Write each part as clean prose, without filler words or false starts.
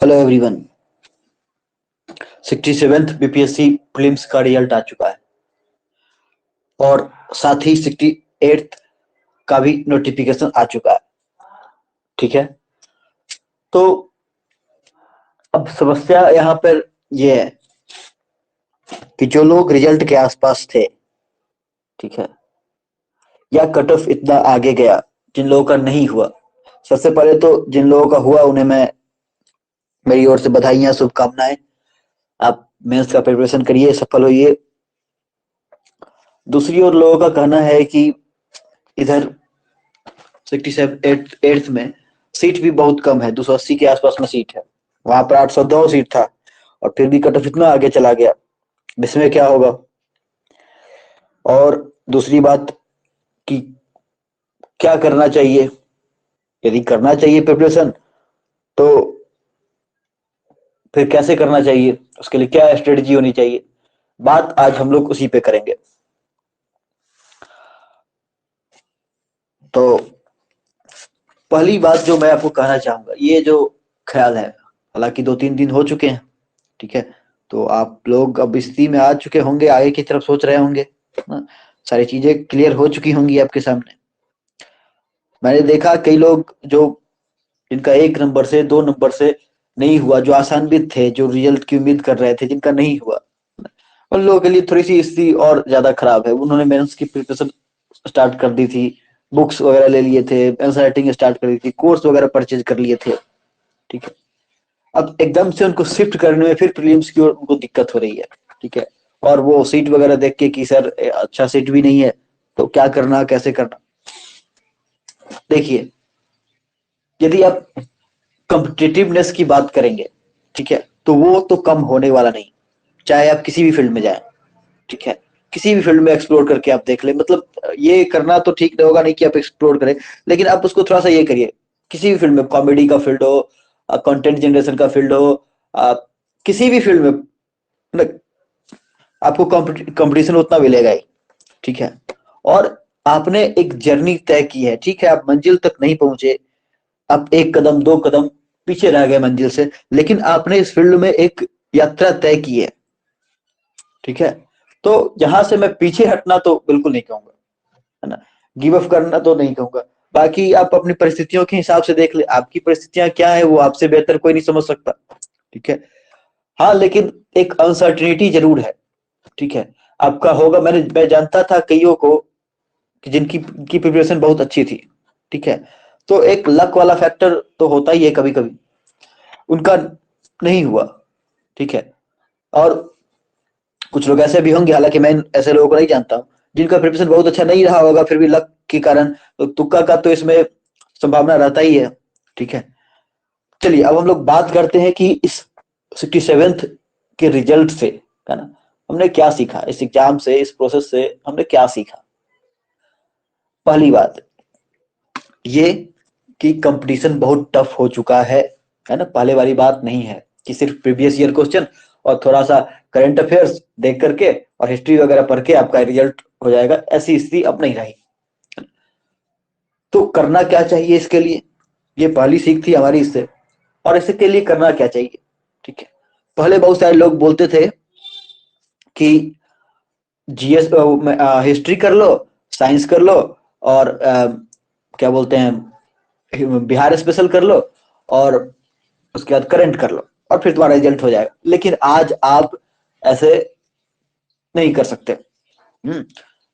Hello everyone. 67th BPSC prelims का result आ चुका है और साथ ही 68th का भी नोटिफिकेशन आ चुका है। ठीक है, तो अब समस्या यहाँ पर ये है कि जो लोग रिजल्ट के आसपास थे, ठीक है, या कट ऑफ इतना आगे गया, जिन लोगों का नहीं हुआ, सबसे पहले तो जिन लोगों का हुआ उन्हें मैं मेरी ओर से बधाइयां, शुभकामनाएं। आप मेंस का प्रिपरेशन करिए, सफल होइए। दूसरी ओर लोगों का कहना है कि इधर 67 में सीट भी बहुत कम है, 280 के आसपास में सीट है, वहां पर 802 सीट था और फिर भी कट ऑफ इतना आगे चला गया, इसमें क्या होगा। और दूसरी बात कि क्या करना चाहिए, यदि करना चाहिए प्रिपरेशन तो फिर कैसे करना चाहिए, उसके लिए क्या स्ट्रेटजी होनी चाहिए, बात आज हम लोग उसी पे करेंगे। तो पहली बात जो मैं आपको कहना चाहूंगा, ये जो ख्याल है, हालांकि 2-3 दिन हो चुके हैं, ठीक है, तो आप लोग अब स्थिति में आ चुके होंगे, आगे की तरफ सोच रहे होंगे ना, सारी चीजें क्लियर हो चुकी होंगी आपके सामने। मैंने देखा कई लोग जो जिनका 1 नंबर से 2 नंबर से नहीं हुआ, जो आशान्वित थे, जो रिजल्ट की उम्मीद कर रहे थे, जिनका नहीं हुआ, उन लोगों के लिए थोड़ी सी स्थिति और ज्यादा खराब है। उन्होंने मेंस की प्रिपरेशन स्टार्ट कर दी थी, बुक्स वगैरह ले लिए थे, आंसर राइटिंग स्टार्ट कर दी थी, कोर्स वगैरह परचेज कर लिए थे, ठीक है। अब एकदम से उनको शिफ्ट करने में फिर प्रीलिम्स की ओर उनको दिक्कत हो रही है, ठीक है। और वो सीट वगैरह देख के कि सर अच्छा सीट भी नहीं है, तो क्या करना, कैसे करना। देखिए, यदि आप कॉम्पिटिटिवनेस की बात करेंगे, ठीक है, तो वो तो कम होने वाला नहीं, चाहे आप किसी भी फील्ड में जाएं, ठीक है। किसी भी फील्ड में एक्सप्लोर करके आप देख ले, मतलब ये करना तो ठीक नहीं होगा, नहीं कि आप एक्सप्लोर करें, लेकिन आप उसको थोड़ा सा ये करिए। किसी भी फील्ड में, कॉमेडी का फील्ड हो, कंटेंट जनरेशन का फील्ड हो, किसी भी फील्ड में मतलब आपको कंपटीशन उतना मिलेगा ही, ठीक है। और आपने एक जर्नी तय की है, ठीक है, आप मंजिल तक नहीं पहुंचे, आप 1 कदम 2 कदम पीछे रह गए मंजिल से, लेकिन आपने इस फील्ड में एक यात्रा तय की है, ठीक है। तो यहां से मैं पीछे हटना तो बिल्कुल नहीं कहूंगा, है ना, गिव अप करना तो नहीं कहूंगा। बाकी आप अपनी परिस्थितियों के हिसाब से देख ले, आपकी परिस्थितियां क्या है वो आपसे बेहतर कोई नहीं समझ सकता, ठीक है। हाँ, लेकिन एक अनसर्टिनिटी जरूर है, ठीक है। आपका होगा, मैं जानता था कईयों को कि जिनकी की प्रिपरेशन बहुत अच्छी थी, ठीक है। तो एक लक वाला फैक्टर तो होता ही है कभी कभी, उनका नहीं हुआ, ठीक है। और कुछ लोग ऐसे भी होंगे, हालांकि मैं ऐसे लोगों को नहीं जानता हूँ, जिनका प्रिपरेशन बहुत अच्छा नहीं रहा होगा, फिर भी लक के कारण, तो तुक्का का तो इसमें संभावना रहता ही है, ठीक है। चलिए अब हम लोग बात करते हैं कि इस 67th के रिजल्ट से, है ना, हमने क्या सीखा, इस एग्जाम से, इस प्रोसेस से हमने क्या सीखा। पहली बात ये कि कंपटीशन बहुत टफ हो चुका है ना। पहले वाली बात नहीं है कि सिर्फ प्रीवियस ईयर क्वेश्चन और थोड़ा सा करंट अफेयर्स देख करके और हिस्ट्री वगैरह पढ़ के आपका रिजल्ट हो जाएगा, ऐसी स्थिति अब नहीं रही। तो करना क्या चाहिए इसके लिए, ये पहली सीख थी हमारी इससे। और इसके लिए करना क्या चाहिए, ठीक है। पहले बहुत सारे लोग बोलते थे कि जीएस हिस्ट्री कर लो, साइंस कर लो, और क्या बोलते हैं, बिहार स्पेशल कर लो, और उसके बाद करंट कर लो, और फिर तुम्हारा रिजल्ट हो जाएगा। लेकिन आज आप ऐसे नहीं कर सकते।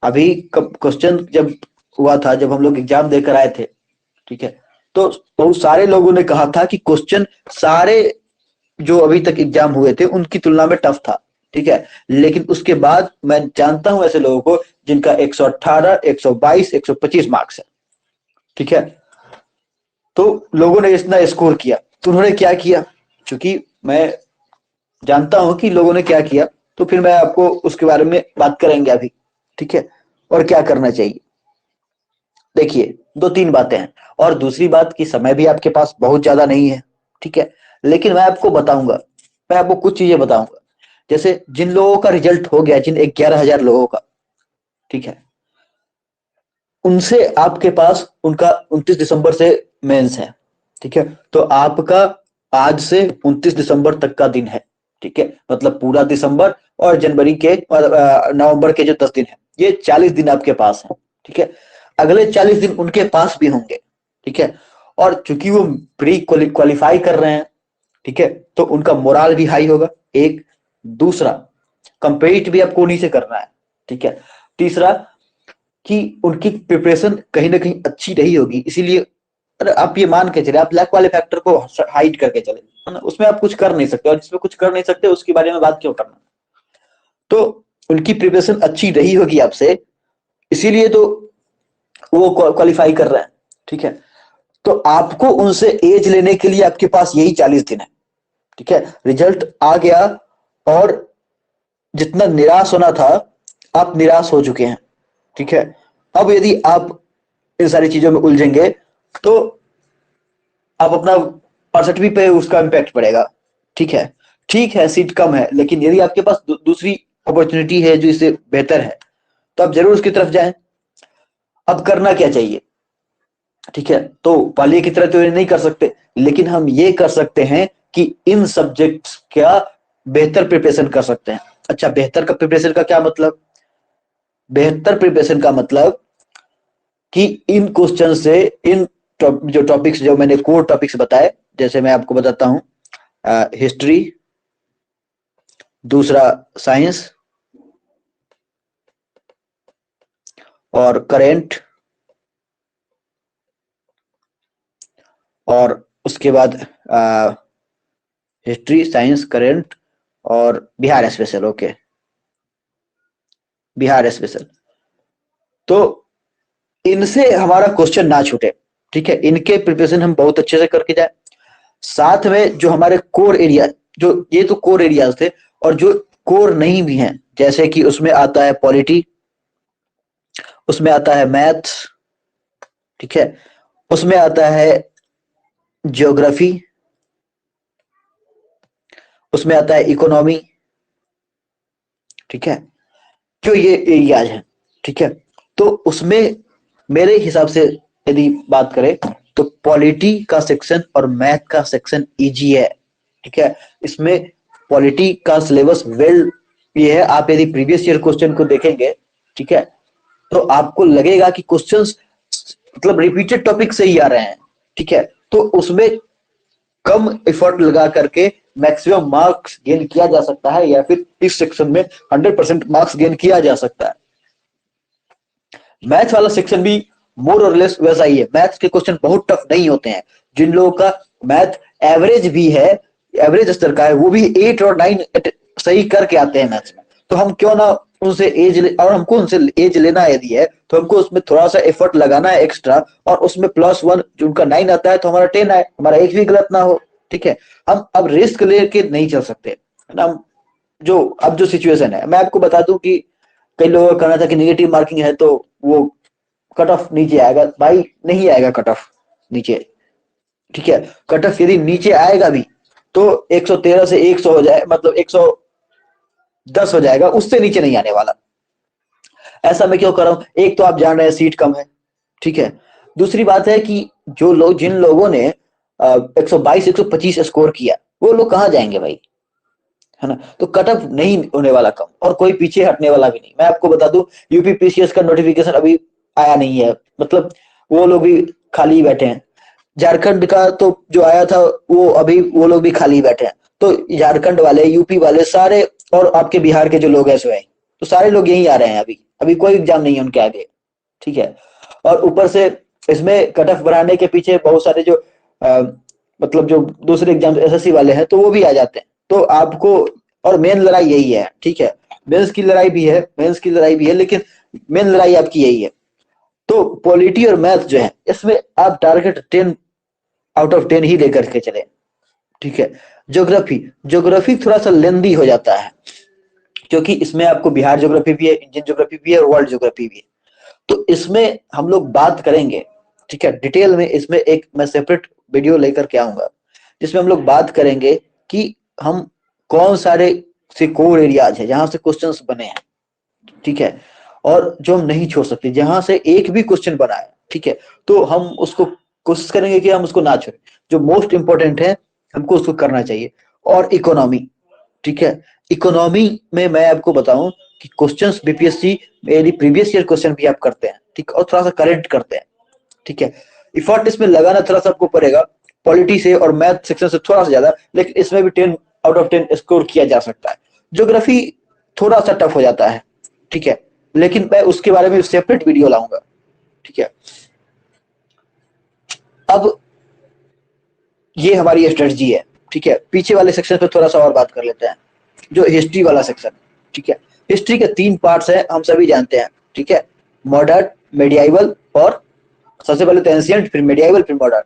अभी क्वेश्चन जब हुआ था, जब हम लोग एग्जाम देकर आए थे, ठीक है, तो बहुत सारे लोगों ने कहा था कि क्वेश्चन सारे जो अभी तक एग्जाम हुए थे उनकी तुलना में टफ था, ठीक है। लेकिन उसके बाद मैं जानता हूं ऐसे लोगों को जिनका 118, 122, 125 मार्क्स है, ठीक है। तो लोगों ने इतना स्कोर किया, तो उन्होंने क्या किया, क्योंकि मैं जानता हूं कि लोगों ने क्या किया, तो फिर मैं आपको उसके बारे में बात करेंगे अभी, ठीक है। और क्या करना चाहिए, देखिए 2-3 बातें हैं। और दूसरी बात की समय भी आपके पास बहुत ज्यादा नहीं है, ठीक है। लेकिन मैं आपको बताऊंगा, मैं आपको कुछ चीजें बताऊंगा। जैसे जिन लोगों का रिजल्ट हो गया, जिन 11,000 लोगों का, ठीक है, उनसे आपके पास उनका 29 दिसंबर से मेंस है, ठीक है। तो आपका आज से 29 दिसंबर तक का दिन है, ठीक है, मतलब पूरा दिसंबर और जनवरी के नवंबर के जो 10 दिन है, ये 40 दिन आपके पास है, ठीक है। अगले 40 दिन उनके पास भी होंगे, ठीक है। और चूंकि वो प्री क्वालिफाई कर रहे हैं, ठीक है, तो उनका मोराल भी हाई होगा, एक। दूसरा, कंपेट भी आपको उन्हीं से करना है, ठीक है। तीसरा, कि उनकी प्रिपरेशन कहीं ना कहीं अच्छी रही होगी, इसीलिए अरे आप ये मान के चले, आप लक वाले फैक्टर को हाइड करके चले, है ना, उसमें आप कुछ कर नहीं सकते, और जिसमें कुछ कर नहीं सकते उसके बारे में बात क्यों करना। तो उनकी प्रिपरेशन अच्छी रही होगी आपसे, इसीलिए तो वो क्वालिफाई कर रहे हैं, ठीक है। तो आपको उनसे एज लेने के लिए आपके पास यही 40 दिन है, ठीक है। रिजल्ट आ गया और जितना निराश होना था, आप निराश हो चुके हैं, ठीक है। अब यदि आप इन सारी चीजों में उलझेंगे तो आप अपना परसेंट भी पे उसका इम्पैक्ट पड़ेगा, ठीक है। ठीक है, सीट कम है, लेकिन यदि आपके पास दूसरी अपॉर्चुनिटी है जो इससे बेहतर है, तो आप जरूर उसकी तरफ जाएं। अब करना क्या चाहिए, ठीक है, तो पहले की तरह तो ये नहीं कर सकते, लेकिन हम ये कर सकते हैं कि इन सब्जेक्ट्स का बेहतर प्रिपरेशन कर सकते हैं। अच्छा, बेहतर का प्रिपरेशन का क्या मतलब? बेहतर प्रिपरेशन का मतलब कि इन क्वेश्चन से, इन जो टॉपिक्स जो मैंने कोर टॉपिक्स बताए, जैसे मैं आपको बताता हूं, हिस्ट्री, दूसरा साइंस, और करेंट, और उसके बाद हिस्ट्री, साइंस, करेंट, और Bihar special. Okay, Bihar special. तो इनसे हमारा क्वेश्चन ना छूटे, ठीक है, इनके प्रिपरेशन हम बहुत अच्छे से करके जाए। साथ में जो हमारे कोर एरिया, जो ये तो कोर एरियाज थे, और जो कोर नहीं भी हैं, जैसे कि उसमें आता है पॉलिटी, उसमें आता है मैथ्स, ठीक है, उसमें आता है ज्योग्राफी, उसमें आता है इकोनॉमी, ठीक है, जो ये एरियाज हैं, ठीक है। तो उसमें मेरे हिसाब से यदि बात करें तो पॉलिटी का सेक्शन और मैथ का सेक्शन इजी है, ठीक है। इसमें पॉलिटी का सिलेबस वेल ये है, आप यदि प्रीवियस ईयर क्वेश्चन को देखेंगे, ठीक है, तो आपको लगेगा कि क्वेश्चंस मतलब रिपीटेड टॉपिक से ही आ रहे हैं, ठीक है। तो उसमें कम एफर्ट लगा करके मैक्सिमम मार्क्स गेन किया जा सकता है, या फिर इस सेक्शन में 100% मार्क्स गेन किया जा सकता है। मैथ वाला सेक्शन भी मोर और लेस वैसा ही है, मैथ के क्वेश्चन बहुत टफ नहीं होते हैं। जिन लोगों का मैथ एवरेज भी है, एवरेज स्तर का है, वो भी 8 और 9 सही करके आते हैं मैथ्स में। तो हम क्यों ना उनसे और हमको उनसे एज लेना यदि है, तो हमको उसमें थोड़ा सा एफर्ट लगाना है एक्स्ट्रा, और उसमें +1 जो उनका 9 आता है तो हमारा 10 आए, हमारा एक भी गलत ना हो, ठीक है। हम अब रिस्क लेके नहीं चल सकते, है ना। जो अब जो सिचुएशन है, मैं आपको बता दूं कि कई लोगों का कहना था कि निगेटिव मार्किंग है तो वो कट ऑफ नीचे आएगा। भाई नहीं आएगा कट ऑफ नीचे, ठीक है। कट ऑफ यदि नीचे आएगा भी तो 113 से 100 हो जाए, मतलब 110 हो जाएगा, उससे नीचे नहीं आने वाला। ऐसा मैं क्यों कर रहा हूं? एक तो आप जान रहे हैं सीट कम है, ठीक है। दूसरी बात है कि जो लोग, जिन लोगों ने 122 125 स्कोर किया, वो लोग कहाँ जाएंगे भाई, है ना। तो कट ऑफ नहीं होने वाला कम, और कोई पीछे हटने वाला भी नहीं। मैं आपको बता दूं, यूपीपीसीएस का नोटिफिकेशन अभी आया नहीं है, मतलब वो लोग भी खाली बैठे हैं। झारखंड का तो जो आया था, वो अभी वो लोग भी खाली बैठे हैं। तो झारखंड वाले, यूपी वाले सारे, और आपके बिहार के जो लोग हैं स्वयं, तो सारे लोग यही आ रहे हैं। अभी अभी कोई एग्जाम नहीं है उनके आगे, ठीक है। और ऊपर से इसमें कट ऑफ बढ़ाने के पीछे बहुत सारे जो मतलब जो दूसरे एग्जाम एसएससी वाले हैं, तो वो भी आ जाते हैं। तो आपको, और मेन लड़ाई यही है, ठीक है। मेंस की लड़ाई भी है, मेंस की लड़ाई भी है, लेकिन मेन लड़ाई आपकी यही है। तो पॉलिटी और मैथ जो है, इसमें आप टारगेट 10 आउट ऑफ 10 ही लेकर के चले, ठीक है। ज्योग्राफी, ज्योग्राफी थोड़ा सा लेंदी हो जाता है, क्योंकि इसमें आपको बिहार ज्योग्राफी भी है, इंडियन ज्योग्राफी भी है, और वर्ल्ड ज्योग्राफी भी है। तो इसमें हम लोग बात करेंगे, ठीक है, डिटेल में। इसमें एक मैं सेपरेट वीडियो लेकर के आऊंगा, जिसमें हम लोग बात करेंगे कि हम कौन सारे से कोर एरियाज है जहां से क्वेश्चंस बने हैं, ठीक है, और जो हम नहीं छोड़ सकते, जहां से एक भी क्वेश्चन बना है, ठीक है, तो हम उसको कोशिश करेंगे कि हम उसको ना छोड़ें। जो मोस्ट इंपॉर्टेंट है हमको उसको करना चाहिए। और इकोनॉमी, ठीक है, इकोनॉमी में मैं आपको बताऊं कि क्वेश्चंस बीपीएससी में यदि प्रीवियस ईयर क्वेश्चन भी आप करते हैं, ठीक, और थोड़ा सा करेंट करते हैं, ठीक है, इफर्ट इसमें लगाना थोड़ा सा आपको पड़ेगा, पॉलिटी से और मैथ सेक्शन से थोड़ा सा ज्यादा, लेकिन इसमें भी 10 आउट ऑफ 10 स्कोर किया जा सकता है। ज्योग्राफी थोड़ा सा टफ हो जाता है, ठीक है, लेकिन मैं उसके बारे में सेपरेट वीडियो लाऊंगा, ठीक है। अब ये हमारी स्ट्रेटजी है, ठीक है। पीछे वाले सेक्शन पे थोड़ा सा और बात कर लेते हैं, जो हिस्ट्री वाला सेक्शन, ठीक है। हिस्ट्री के 3 पार्ट्स हैं, हम सभी जानते हैं, ठीक है, मॉडर्न, मेडियाइवल और सबसे पहले तो एंशिएंट, फिर मेडियाइवल, फिर मॉडर्न।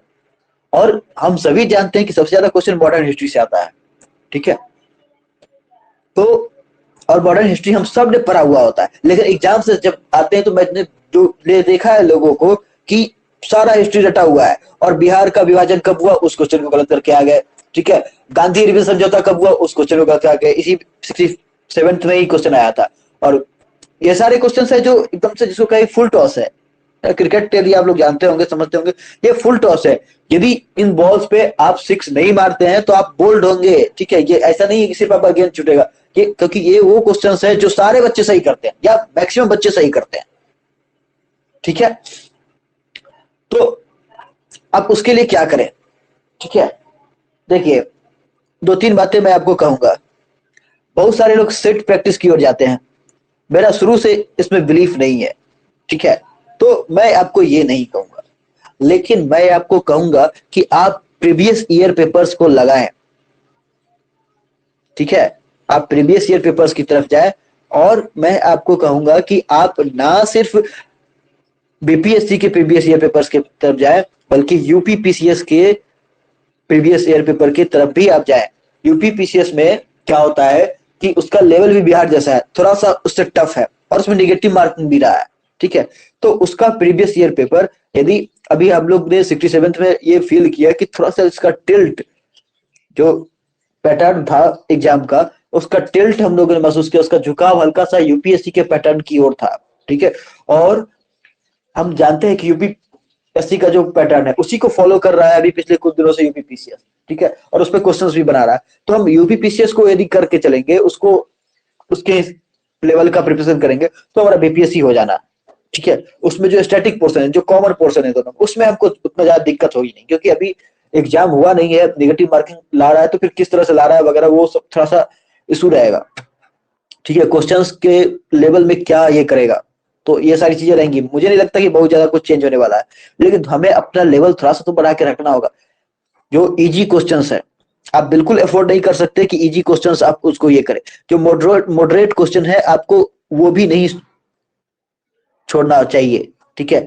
और हम सभी जानते हैं कि सबसे ज्यादा क्वेश्चन मॉडर्न हिस्ट्री से आता है, ठीक है। तो और मॉडर्न हिस्ट्री हम सब ने पढ़ा हुआ होता है, लेकिन एग्जाम से जब आते हैं तो मैंने जो देखा है लोगों को कि सारा हिस्ट्री रटा हुआ है, और बिहार का विभाजन कब हुआ उस क्वेश्चन को गलत करके आ गए, ठीक है। गांधी रिविजन समझौता कब हुआ उस क्वेश्चन को गलत करके, इसी 67th में ही क्वेश्चन आया था। और ये सारे क्वेश्चन है जो एकदम से जिसको कहीं फुल टॉस है, क्रिकेट के लिए आप लोग जानते होंगे, समझते होंगे, ये फुल टॉस है। यदि इन बॉल्स पे आप 6 नहीं मारते हैं तो आप बोल्ड होंगे, ठीक है। ये ऐसा नहीं है कि सिर्फ आपका गेंद छूटेगा, क्योंकि ये वो क्वेश्चंस है जो सारे बच्चे सही करते हैं या मैक्सिमम बच्चे सही करते हैं, ठीक है। तो आप उसके लिए क्या करें, ठीक है। देखिए, 2-3 बातें मैं आपको कहूंगा। बहुत सारे लोग सेट प्रैक्टिस की ओर जाते हैं, मेरा शुरू से इसमें बिलीफ नहीं है, ठीक है। तो मैं आपको ये नहीं कहूंगा, लेकिन मैं आपको कहूंगा कि आप प्रीवियस ईयर पेपर्स को लगाएं, ठीक है। आप प्रीवियस ईयर पेपर्स की तरफ जाएं, और मैं आपको कहूंगा कि आप ना सिर्फ बीपीएससी के प्रीवियस ईयर पेपर्स की तरफ जाएं, बल्कि यूपी पीसीएस के प्रीवियस ईयर पेपर की तरफ भी आप जाएं। यूपी पीसीएस में क्या होता है कि उसका लेवल भी बिहार जैसा है, थोड़ा सा उससे टफ है, और उसमें निगेटिव मार्किंग भी रहा है, ठीक है। तो उसका प्रीवियस ईयर पेपर, यदि अभी हम लोग ने 67th में ये फील किया कि थोड़ा सा इसका टिल्ट, जो पैटर्न था एग्जाम का, उसका टिल्ट हम लोगों ने महसूस किया, उसका झुकाव हल्का सा यूपीएससी के पैटर्न की ओर था, ठीक है। और हम जानते हैं कि यूपीएससी का जो पैटर्न है उसी को फॉलो कर रहा है अभी पिछले कुछ दिनों से यूपी पीसीएस, ठीक है, और उस पर क्वेश्चंस भी बना रहा है। तो हम यूपी पीसीएस को यदि करके चलेंगे, उसको उसके लेवल का प्रिपरेशन करेंगे, तो हमारा बीपीएससी हो जाना, ठीक है। उसमें जो स्टैटिक पोर्शन है, जो कॉमन पोर्शन है दोनों, उसमें हमको उतना ज्यादा दिक्कत होगी नहीं, क्योंकि अभी एग्जाम हुआ नहीं है, निगेटिव मार्किंग ला रहा है, तो फिर किस तरह से ला रहा है वगैरह वो सब थोड़ा सा इशू रहेगा, ठीक है। क्वेश्चंस के लेवल में क्या ये करेगा, तो ये सारी चीजें रहेंगी। मुझे नहीं लगता कि बहुत ज्यादा कुछ चेंज होने वाला है, लेकिन हमें अपना लेवल थोड़ा सा तो बढ़ा के रखना होगा। जो इजी क्वेश्चंस है, आप बिल्कुल अफोर्ड नहीं कर सकते कि इजी क्वेश्चंस आप उसको ये करें। जो मॉडरेट क्वेश्चन है, आपको वो भी नहीं छोड़ना चाहिए, ठीक है।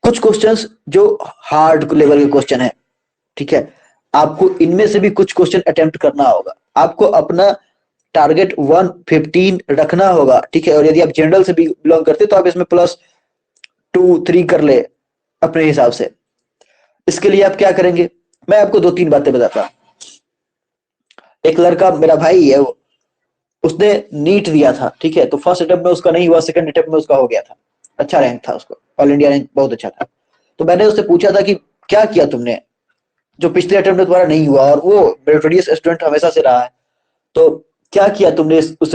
कुछ क्वेश्चंस जो हार्ड लेवल के क्वेश्चन है, ठीक है, आपको इनमें से भी कुछ क्वेश्चन अटेम्प्ट करना होगा। आपको अपना टारगेट 115 रखना होगा, ठीक है। और यदि आप जनरल से भी बिलोंग करते तो आप इसमें +2-3 कर ले अपने हिसाब से। इसके लिए आप क्या करेंगे, मैं आपको 2-3 बातें बताता हूं। एक लड़का, मेरा भाई है वो, उसने नीट दिया था, ठीक है। तो फर्स्ट अटेम्प्ट में उसका नहीं हुआ, सेकंड अटेम्प्ट में उसका हो गया था, अच्छा रैंक था उसको, ऑल इंडिया रैंक बहुत अच्छा था। तो मैंने उससे पूछा था कि क्या किया तुमने जो पिछले अटेम्प्ट में तुम्हारा नहीं हुआ, और वो मेरिटोरियस स्टूडेंट हमेशा से रहा है, तो क्या किया तुमने उस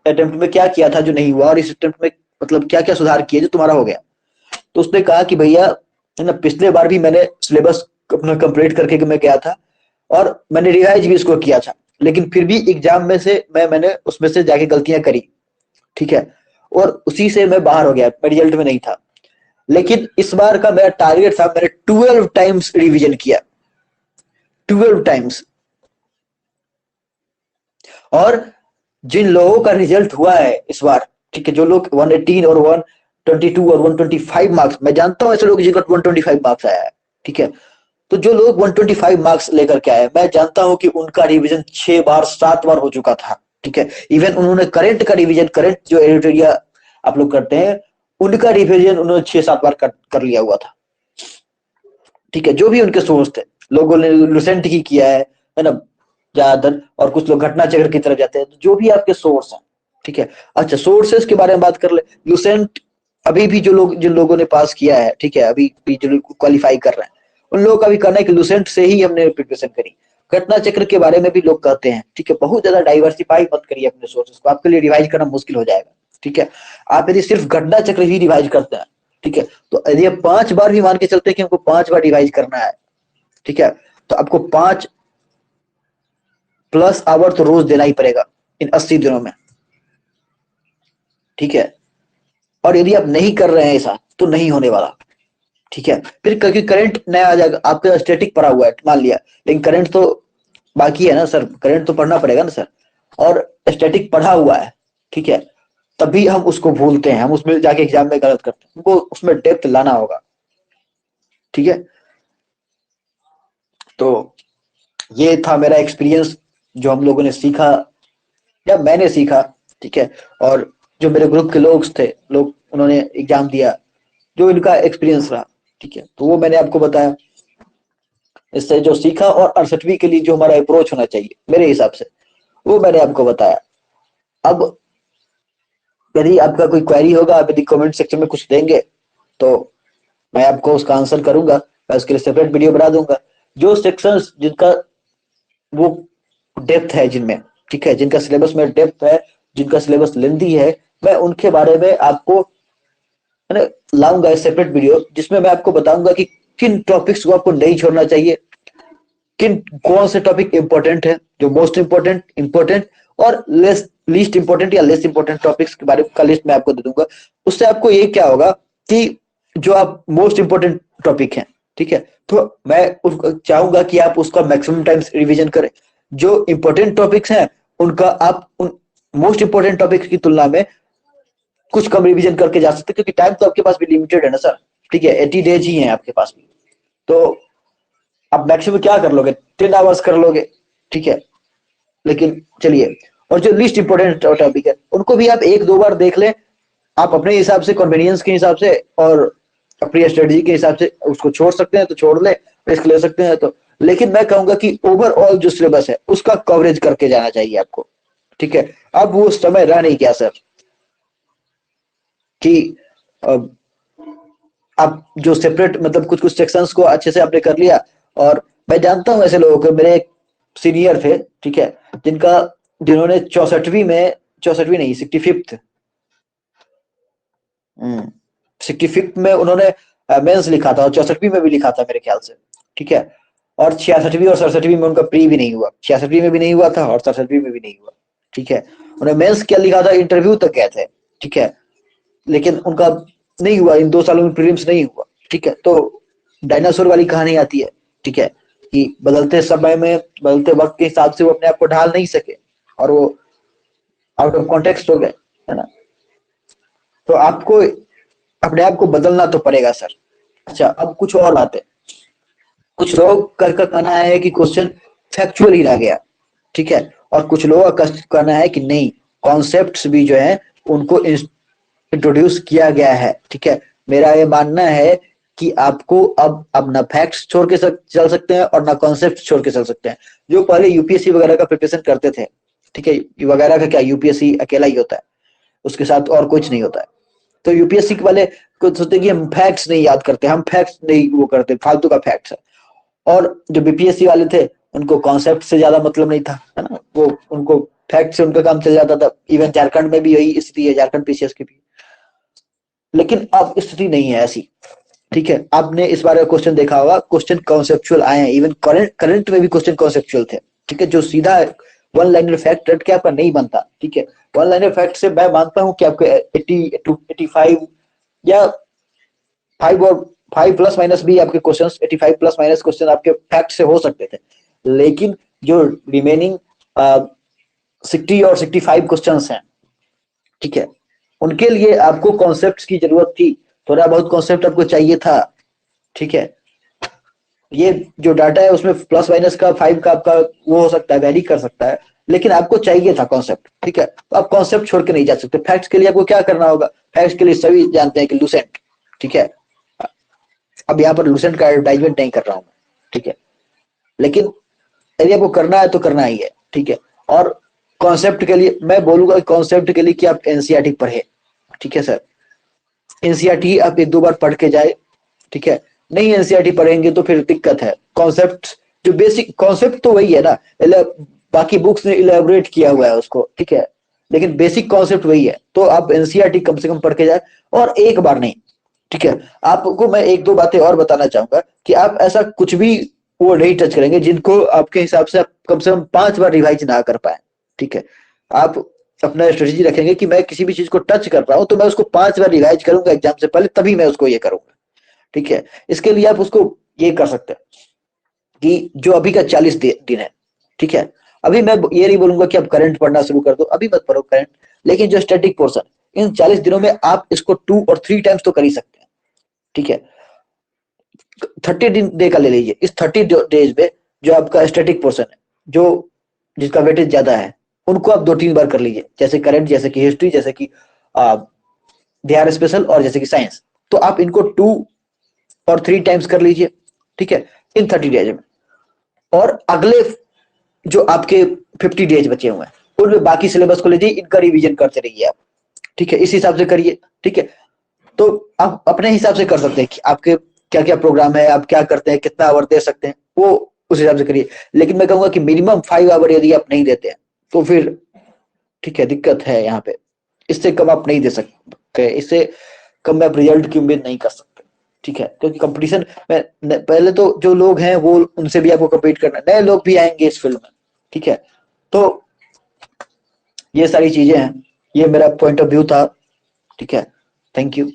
अटेम्प्ट में, क्या किया था जो नहीं हुआ, और इस अटेम्प्ट में मतलब क्या क्या सुधार किए जो तुम्हारा हो गया। तो उसने कहा कि भैया, है ना, पिछले बार भी मैंने सिलेबस अपना कंप्लीट करके मैं गया था, और मैंने रिवाइज भी इसको किया था, लेकिन फिर भी एग्जाम में से मैंने उसमें से जाके गलतियां करी, ठीक है, और उसी से मैं बाहर हो गया, मैं रिजल्ट में नहीं था। लेकिन इस बार का मेरा टारगेट था, मैंने 12 टाइम्स रिवीजन किया, 12 टाइम्स। और जिन लोगों का रिजल्ट हुआ है इस बार, ठीक है, जो लोग 118 और 122 और 125 मार्क्स, मैं जानता हूं ऐसे लोग जिनका 125 मार्क्स आया है, ठीक है। तो जो लोग 125 मार्क्स लेकर के आए, मैं जानता हूं कि उनका रिवीजन 6 बार 7 बार हो चुका था, ठीक है। इवन उन्होंने करंट का रिवीजन, करंट जो एडिटोरिया आप लोग करते हैं, उनका रिवीजन उन्होंने 6-7 बार कर लिया हुआ था, ठीक है। जो भी उनके सोर्स थे, लोगों ने लुसेंट की किया है ना, ज्यादातर, और कुछ लोग घटना चक्र की तरफ जाते हैं, तो जो भी आपके सोर्स हैं, ठीक है। अच्छा, सोर्सेस के बारे में बात कर ले। लुसेंट अभी भी जो लोग, जिन लोगों ने पास किया है, ठीक है, अभी भी जो क्वालिफाई कर रहे हैं, उन लोगों का भी कहना है कि लुसेंट से ही हमने प्रिपरेशन करी। घटना चक्र के बारे में भी लोग कहते हैं, ठीक है। बहुत ज्यादा डाइवर्सिफाई मत करिए अपने सोर्सेस को, आपके लिए रिवाइज करना मुश्किल हो जाएगा, ठीक है। आप यदि सिर्फ घटना चक्र ही रिवाइज करते हैं, ठीक है, तो यदि आप 5 बार भी मान के चलते हैं कि हमको 5 बार रिवाइज करना है, ठीक है, तो आपको 5+ आवर तो रोज देना ही पड़ेगा इन 80 दिनों में, ठीक है। और यदि आप नहीं कर रहे हैं ऐसा तो नहीं होने वाला, ठीक है। फिर क्योंकि करंट नया आ जाएगा, आपका स्टैटिक पड़ा हुआ है मान लिया, लेकिन करंट तो बाकी है ना सर, करंट तो पढ़ना पड़ेगा ना सर, और स्टैटिक पढ़ा हुआ है, ठीक है। तभी हम उसको भूलते हैं, हम उसमें जाके एग्जाम में गलत करते हैं, हमको उसमें डेप्थ लाना होगा, ठीक है। तो ये था मेरा एक्सपीरियंस, जो हम लोगों ने सीखा या मैंने सीखा, ठीक है। और जो मेरे ग्रुप के लोग थे, लोग उन्होंने एग्जाम दिया, जो इनका एक्सपीरियंस रहा, ठीक है, तो वो मैंने आपको बताया। इससे जो सीखा और 68वीं के लिए जो हमारा अप्रोच होना चाहिए मेरे हिसाब से, वो मैंने आपको बताया। अब यदि आपका कोई क्वेरी होगा, आप यदि कमेंट सेक्शन में कुछ देंगे तो मैं आपको उसका आंसर करूंगा, मैं उसके लिए सेपरेट वीडियो बना दूंगा। जो सेक्शंस जिनका वो डेप्थ है जिनमें, ठीक है, जिनका सिलेबस में डेप्थ है, जिनका सिलेबस लेंथी है, मैं उनके बारे में आपको मैंने लाऊंगा सेपरेट वीडियो, जिसमें मैं आपको बताऊंगा कि किन टॉपिक्स को आपको नहीं छोड़ना चाहिए, किन कौन से टॉपिक इंपॉर्टेंट है, जो मोस्ट इंपॉर्टेंट इंपॉर्टेंट और लेस लीस्ट इंपॉर्टेंट या लेस इंपॉर्टेंट टॉपिक्स के बारे का लिस्ट मैं आपको दे दूंगा। उससे आपको ये क्या होगा कि जो आप मोस्ट इंपॉर्टेंट टॉपिक हैं, ठीक है, तो मैं चाहूंगा कि आप उसका मैक्सिमम टाइम्स रिवीजन करें। जो इंपॉर्टेंट टॉपिक्स हैं उनका आप उन मोस्ट इंपॉर्टेंट टॉपिक्स की तुलना में कुछ कम रिवीजन करके जा सकते हैं, क्योंकि टाइम तो आपके पास भी लिमिटेड है ना सर, ठीक है, 80 डेज ही है आपके पास भी। तो आप मैक्सिमम क्या कर लोगे, 10 आवर्स कर लोगे, ठीक है। लेकिन चलिए, और जो लिस्ट इंपॉर्टेंट टॉपिक है उनको भी आप 1-2 बार देख लें, आप अपने हिसाब से, कन्वीनियंस के हिसाब से और अपनी स्ट्रेटजी के हिसाब से उसको छोड़ सकते हैं तो छोड़ ले, रिस्क ले सकते हैं तो। लेकिन मैं कहूंगा कि ओवरऑल जो सिलेबस है उसका कवरेज करके जाना चाहिए आपको, ठीक है। अब वो समय रह नहीं गया सर कि अब आप जो सेपरेट मतलब कुछ कुछ सेक्शंस को अच्छे से आपने कर लिया। और मैं जानता हूं ऐसे लोगों को, मेरे एक सीनियर थे, ठीक है, जिन्होंने 64वीं नहीं, 65th 65th में उन्होंने मेंस लिखा था, और 64वीं में भी लिखा था मेरे ख्याल से, ठीक है। और 66वीं और 67वीं में उनका प्री भी नहीं हुआ, 66वीं में भी नहीं हुआ था और 67वीं में भी नहीं हुआ, ठीक है। उन्होंने मेंस क्या लिखा था, इंटरव्यू तक गए थे, ठीक है, लेकिन उनका नहीं हुआ, इन 2 सालों में प्रीलिम्स नहीं हुआ, ठीक है। तो डायनासोर वाली कहानी आती है, ठीक है, कि बदलते समय में, बदलते वक्त के हिसाब से वो अपने आप को ढाल नहीं सके और वो आउट ऑफ कॉन्टेक्स्ट हो गए, है ना। तो आपको अपने आप को बदलना तो पड़ेगा सर। अच्छा, अब कुछ और बातें, कुछ लोग का कहना है कि क्वेश्चन फैक्चुअल ही रह गया, ठीक है, और कुछ लोगों का कहना है कि नहीं, कॉन्सेप्ट्स भी जो है उनको इंट्रोड्यूस किया गया है, ठीक है। मेरा ये मानना है कि आपको अब ना फैक्ट्स छोड़ के चल सकते हैं और ना कॉन्सेप्ट छोड़ के चल सकते हैं। जो पहले यूपीएससी वगैरह का प्रिपरेशन करते थे, ठीक है, वगैरह का क्या, यूपीएससी अकेला ही होता है, उसके साथ और कुछ नहीं होता है। तो यूपीएससी वाले को सोचते कि हम फैक्ट्स नहीं याद करते, हम फैक्ट्स नहीं वो करते, फालतू का फैक्ट्स है। और जो बीपीएससी वाले थे उनको कॉन्सेप्ट से ज्यादा मतलब नहीं था, है ना, वो उनको फैक्ट से उनका काम चल जाता था। इवन झारखंड में भी यही स्थिति है, झारखंड पीसीएस की भी। लेकिन अब स्थिति नहीं है ऐसी, ठीक है। आपने इस बारे में क्वेश्चन देखा होगा, क्वेश्चन कॉन्सेप्चुअल आए हैं, इवन करंट में भी क्वेश्चन कॉन्सेप्चुअल थे, ठीक है। जो सीधा वन लाइनर फैक्ट रट के आपका नहीं बनता, ठीक है। वन लाइनर फैक्ट से मैं मानता हूं कि आपको 80 to 85 या 5 और 5 प्लस माइनस भी आपके क्वेश्चंस, 85 प्लस माइनस क्वेश्चन आपके फैक्ट से हो सकते थे। लेकिन जो रिमेनिंग 60 और 65 क्वेश्चंस हैं, ठीक है, उनके लिए आपको कॉन्सेप्ट्स की जरूरत थी, थोड़ा बहुत कॉन्सेप्ट आपको चाहिए था, ठीक है। ये जो डाटा है उसमें प्लस माइनस का 5 का आपका वो हो सकता है, वैरी कर सकता है, लेकिन आपको चाहिए था कॉन्सेप्ट, ठीक है। तो आप कॉन्सेप्ट छोड़ के नहीं जा सकते। फैक्ट्स के लिए आपको क्या करना होगा, फैक्ट्स के लिए सभी जानते हैं कि लूसेंट, ठीक है। अब यहाँ पर लूसेंट का एडवर्टाइजमेंट नहीं कर रहा हूँ, ठीक है, लेकिन यदि आपको करना है तो करना ही है, ठीक है। और कॉन्सेप्ट के लिए मैं बोलूंगा, कॉन्सेप्ट के लिए कि आप एनसीईआरटी पढ़े, ठीक है सर। एनसीईआरटी आप 1-2 बार पढ़ के जाए, ठीक है। नहीं एनसीईआरटी पढ़ेंगे तो फिर दिक्कत है। कॉन्सेप्ट जो बेसिक कॉन्सेप्ट तो वही है ना, बाकी बुक्स ने इलेबोरेट किया हुआ है उसको, ठीक है, लेकिन बेसिक कॉन्सेप्ट वही है। तो आप एनसीईआरटी कम से कम पढ़ के जाए, और एक बार नहीं, ठीक है। आपको मैं एक दो बातें और बताना चाहूंगा कि आप ऐसा कुछ भी वो नहीं टच करेंगे जिनको आपके हिसाब से आप कम से कम 5 बार रिवाइज ना कर पाए, ठीक है। आप अपना स्ट्रेटेजी रखेंगे कि मैं किसी भी चीज को टच कर रहा हूं तो मैं उसको 5 बार रिवाइज करूंगा एग्जाम से पहले, तभी मैं उसको ये करूंगा, ठीक है। इसके लिए आप उसको ये कर सकते हैं कि जो अभी का 40 दिन है, ठीक है, अभी मैं ये नहीं बोलूंगा कि आप करंट पढ़ना शुरू कर दो, अभी मत पढ़ो करंट, लेकिन जो स्टैटिक पोर्शन, इन 40 दिनों में आप इसको 2 और 3 टाइम्स तो कर ही सकते हैं, ठीक है। 30 डे का ले लीजिए, इस 30 डेज में जो आपका स्टैटिक पोर्शन है, जो जिसका वेटेज ज्यादा है, उनको आप 2-3 बार कर लीजिए, जैसे करंट, जैसे कि हिस्ट्री, जैसे कि बिहार स्पेशल, और जैसे कि साइंस। तो आप इनको 2 और 3 टाइम्स कर लीजिए, ठीक है, इन 30 डेज में। और अगले जो आपके 50 डेज बचे हुए हैं, उनमें बाकी सिलेबस को लीजिए, इनका रिवीजन करते रहिए आप, ठीक है, इस हिसाब से करिए, ठीक है। तो आप अपने हिसाब से कर सकते हैं कि आपके क्या क्या प्रोग्राम है, आप क्या करते हैं, कितना आवर दे सकते हैं, वो उस हिसाब से करिए। लेकिन मैं कहूंगा कि मिनिमम 5 आवर यदि आप नहीं देते हैं तो फिर ठीक है, दिक्कत है यहाँ पे। इससे कम आप नहीं दे सकते, इससे कम आप रिजल्ट की उम्मीद नहीं कर सकते, ठीक है, क्योंकि कंपटीशन में पहले तो जो लोग हैं वो उनसे भी आपको कम्पीट करना, नए लोग भी आएंगे इस फील्ड में, ठीक है। तो ये सारी चीजें हैं, ये मेरा पॉइंट ऑफ व्यू था, ठीक है। Thank you.